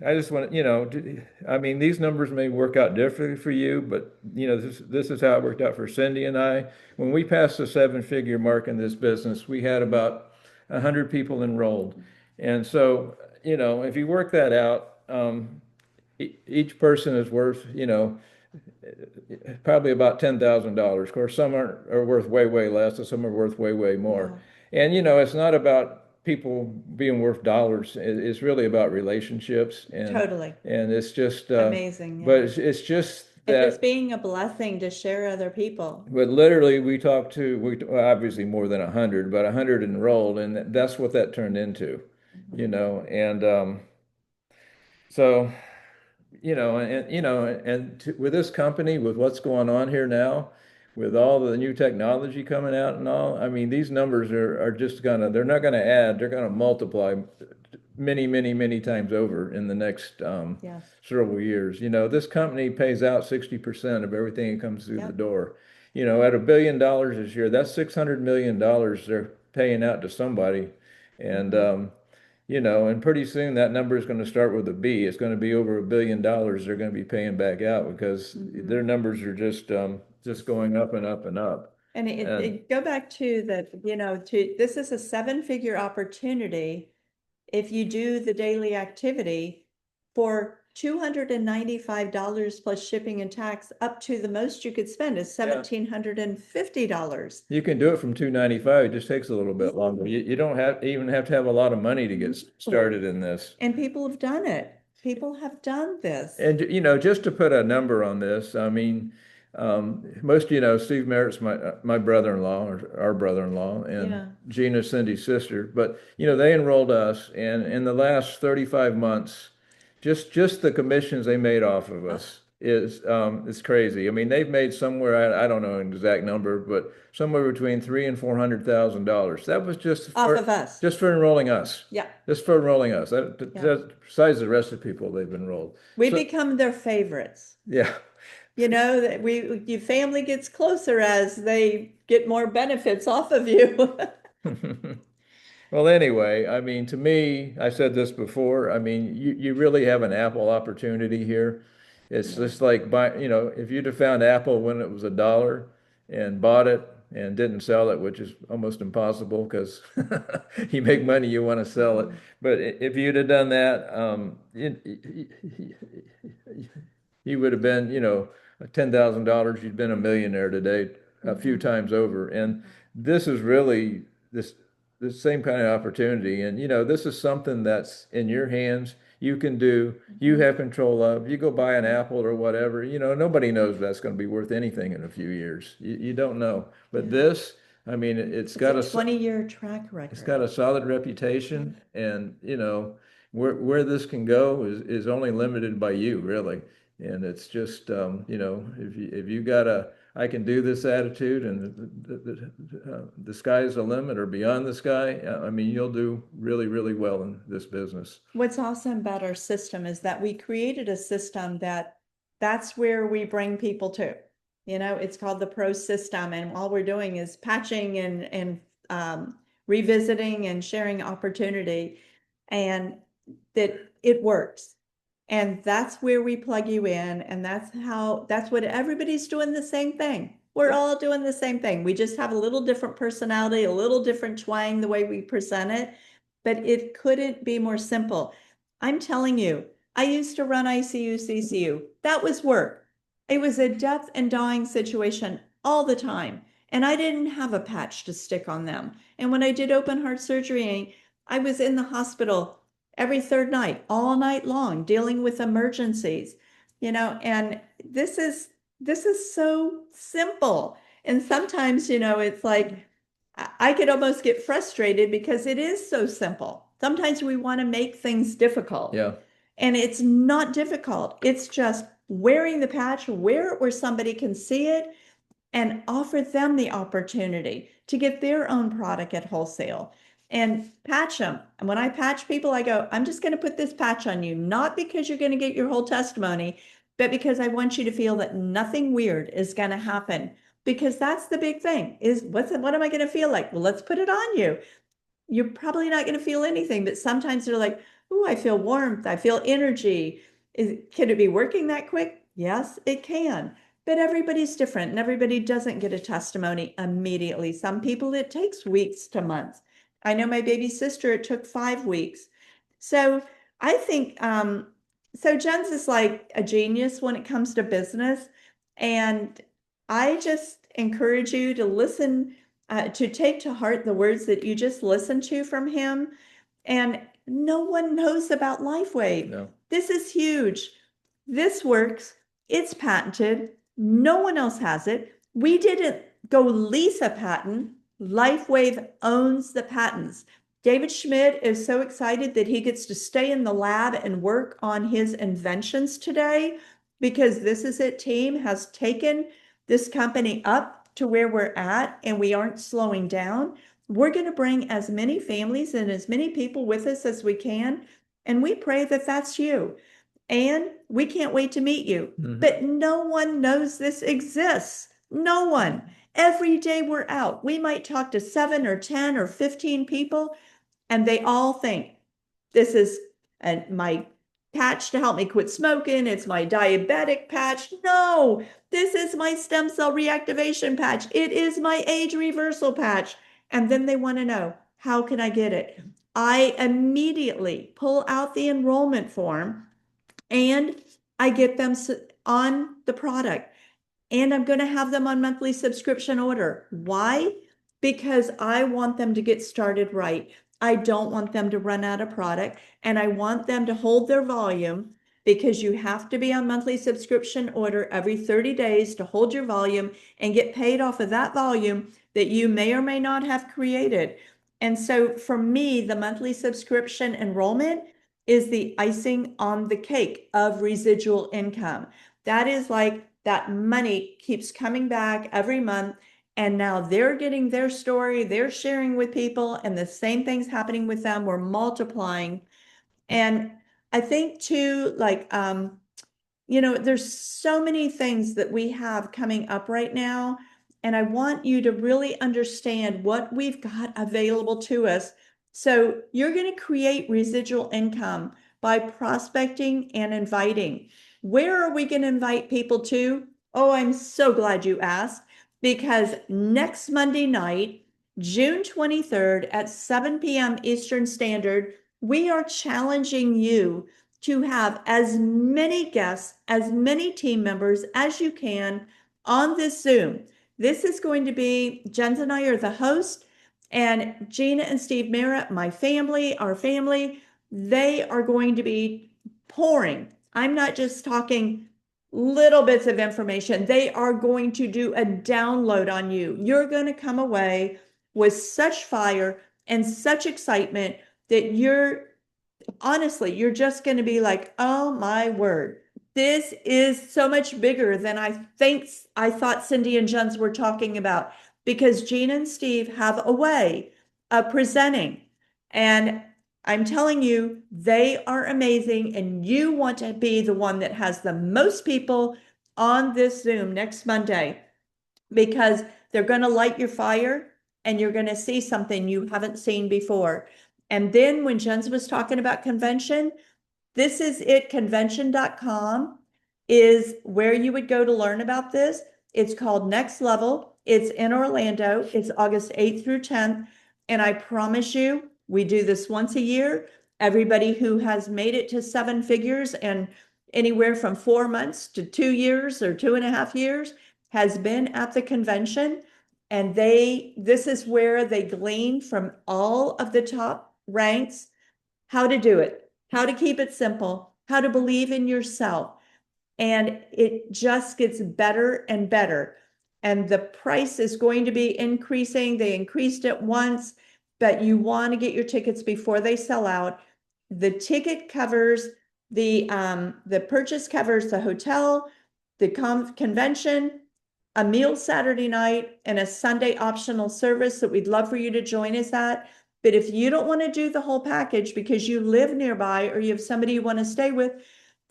I just want to, I mean, these numbers may work out differently for you, but this is how it worked out for Cindy and I. When we passed the seven-figure mark in this business, we had about 100 people enrolled. And so, if you work that out, each person is worth, probably about $10,000. Of course, some are worth way, way less, and some are worth way, way more. Yeah. And, it's not about people being worth dollars. It's really about relationships. And totally. And it's just amazing. Yeah. But it's just that it's being a blessing to share other people. But literally, we obviously more than 100, but 100 enrolled, and that's what that turned into, And so, with this company, with what's going on here now, with all the new technology coming out and all, I mean, these numbers are just they're not gonna add, they're gonna multiply many, many, many times over in the next several years. This company pays out 60% of everything that comes through the door. At $1 billion this year, that's $600 million they're paying out to somebody. And and pretty soon that number is going to start with a B. It's going to be over $1 billion they're going to be paying back out because their numbers are just going up and up and up. And it go back to that, this is a seven-figure opportunity if you do the daily activity for $295 plus shipping and tax, up to the most you could spend is $1,750. You can do it from $295. It just takes a little bit longer. You don't even have to have a lot of money to get started in this. And people have done it. People have done this. And just to put a number on this, I mean, most Steve Merritt's my brother-in-law, or our brother-in-law, and Gina, Cindy's sister. But they enrolled us, and in the last 35 months, just the commissions they made off of us is crazy. I mean, they've made somewhere, I don't know an exact number, but somewhere between $300,000 and $400,000. That was just off of us, just for enrolling us. Yeah, just for enrolling us. Besides the rest of the people they've enrolled, we become their favorites. Yeah. That your family gets closer as they get more benefits off of you. Well, anyway, I mean, to me, I said this before, I mean, you really have an Apple opportunity here. It's just like, if you'd have found Apple when it was $1 and bought it and didn't sell it, which is almost impossible because you make money, you want to sell it. But if you'd have done that, you would have been, $10,000, you'd been a millionaire today a few times over. And this is really the same kind of opportunity. And, this is something that's in your hands. You can do, you have control of. You go buy an Apple or whatever, nobody knows that's going to be worth anything in a few years. You don't know. But this, I mean, it's got a 20-year track record. It's got a solid reputation, and, where this can go is only limited by you, really. And it's just, if you got a, I can do this attitude, and the sky's the limit or beyond the sky, I mean, you'll do really, really well in this business. What's awesome about our system is that we created a system that's where we bring people to. It's called the Pro System, and all we're doing is patching and revisiting and sharing opportunity, and that it works. And that's where we plug you in, and that's what everybody's doing the same thing. We're all doing the same thing. We just have a little different personality, a little different twang the way we present it, but it couldn't be more simple. I'm telling you, I used to run ICU, CCU. That was work. It was a death and dying situation all the time. And I didn't have a patch to stick on them. And when I did open heart surgery, I was in the hospital every third night, all night long, dealing with emergencies, and this is so simple. And sometimes, it's like I could almost get frustrated because it is so simple. Sometimes we want to make things difficult. Yeah. And it's not difficult. It's just wearing the patch, wear it where somebody can see it, and offer them the opportunity to get their own product at wholesale and patch them. And when I patch people, I go, I'm just going to put this patch on you, not because you're going to get your whole testimony, but because I want you to feel that nothing weird is going to happen. Because that's the big thing is what am I going to feel like? Well, let's put it on you. You're probably not going to feel anything, but sometimes they're like, oh, I feel warmth. I feel energy. Can it be working that quick? Yes, it can. But everybody's different, and everybody doesn't get a testimony immediately. Some people, it takes weeks to months. I know my baby sister, it took 5 weeks. So I think, so Jen's is like a genius when it comes to business. And I just encourage you to listen, to take to heart the words that you just listened to from him. And no one knows about LifeWave. No. This is huge. This works. It's patented. No one else has it. We didn't go lease a patent. LifeWave owns the patents. David Schmidt is so excited that he gets to stay in the lab and work on his inventions today, because This Is It team has taken this company up to where we're at, and we aren't slowing down. We're going to bring as many families and as many people with us as we can, and we pray that that's you. And we can't wait to meet you. Mhm. But no one knows this exists. No one. Every day we're out, we might talk to 7 or 10 or 15 people, and they all think this is my patch to help me quit smoking. It's my diabetic patch. No, this is my stem cell reactivation patch. It is my age reversal patch. And then they want to know, how can I get it? I immediately pull out the enrollment form and I get them on the product, and I'm going to have them on monthly subscription order. Why? Because I want them to get started right. I don't want them to run out of product, and I want them to hold their volume, because you have to be on monthly subscription order every 30 days to hold your volume and get paid off of that volume that you may or may not have created. And so for me, the monthly subscription enrollment is the icing on the cake of residual income. That is like that money keeps coming back every month, and now they're getting their story, they're sharing with people, and the same thing's happening with them. We're multiplying. And I think too, like, there's so many things that we have coming up right now, and I want you to really understand what we've got available to us. So you're going to create residual income by prospecting and inviting. Where are we going to invite people to? Oh, I'm so glad you asked, because next Monday night, June 23rd at 7 p.m. Eastern Standard, we are challenging you to have as many guests, as many team members as you can on this Zoom. This is going to be, Jens and I are the host, and Gina and Steve Merritt, my family, our family, they are going to be pouring. I'm not just talking little bits of information. They are going to do a download on you. You're going to come away with such fire and such excitement that you're honestly, you're just going to be like, oh my word. This is so much bigger than I thought Cindy and Jens were talking about, because Gina and Steve have a way of presenting. And I'm telling you, they are amazing. And you want to be the one that has the most people on this Zoom next Monday, because they're going to light your fire and you're going to see something you haven't seen before. And then when Jens was talking about convention, this is it, convention.com is where you would go to learn about this. It's called Next Level. It's in Orlando. It's August 8th through 10th. And I promise you, we do this once a year. Everybody who has made it to seven figures and anywhere from 4 months to 2 years or 2.5 years has been at the convention. And this is where they glean from all of the top ranks how to do it, how to keep it simple, how to believe in yourself. And it just gets better and better. And the price is going to be increasing. They increased it once, but you want to get your tickets before they sell out. The ticket covers the purchase covers the hotel, the convention, a meal Saturday night, and a Sunday optional service that we'd love for you to join us at. But if you don't want to do the whole package because you live nearby or you have somebody you want to stay with,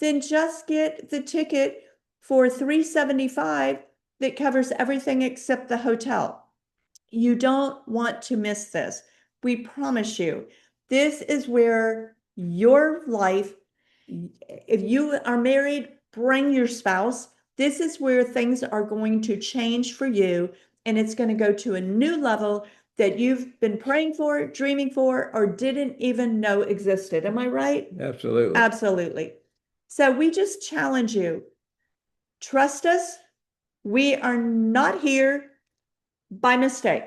then just get the ticket for $375 that covers everything except the hotel. You don't want to miss this. We promise you, this is where your life, if you are married, bring your spouse. This is where things are going to change for you, and it's going to go to a new level that you've been praying for, dreaming for, or didn't even know existed. Am I right? Absolutely. Absolutely. So we just challenge you. Trust us. We are not here by mistake.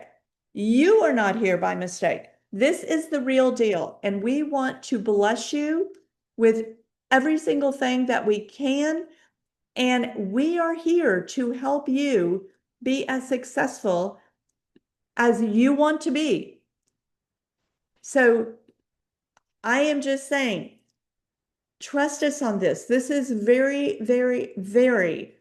You are not here by mistake. This is the real deal. And we want to bless you with every single thing that we can. And we are here to help you be as successful as you want to be. So I am just saying, trust us on this. This is very, very, very,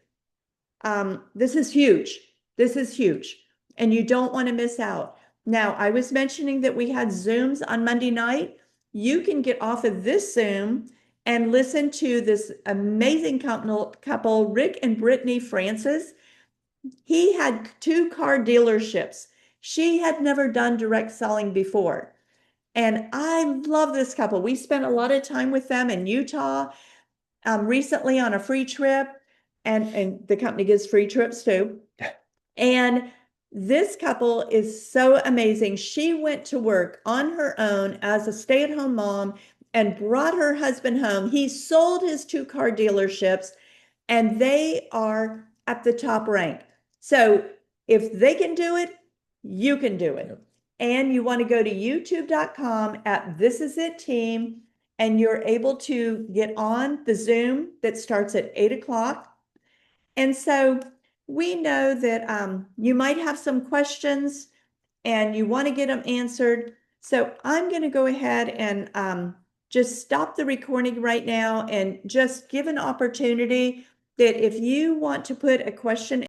this is huge. This is huge. And you don't want to miss out. Now, I was mentioning that we had Zooms on Monday night. You can get off of this Zoom and listen to this amazing couple, Rick and Brittany Francis. He had 2 car dealerships. She had never done direct selling before. And I love this couple. We spent a lot of time with them in Utah recently on a free trip, and the company gives free trips too. And this couple is so amazing. She went to work on her own as a stay-at-home mom and brought her husband home. He sold his 2 car dealerships, and they are at the top rank. So if they can do it, you can do it. Yep. And you want to go to youtube.com at This Is It Team, and you're able to get on the Zoom that starts at 8 o'clock. And so we know that you might have some questions and you want to get them answered. So I'm going to go ahead and just stop the recording right now and just give an opportunity that if you want to put a question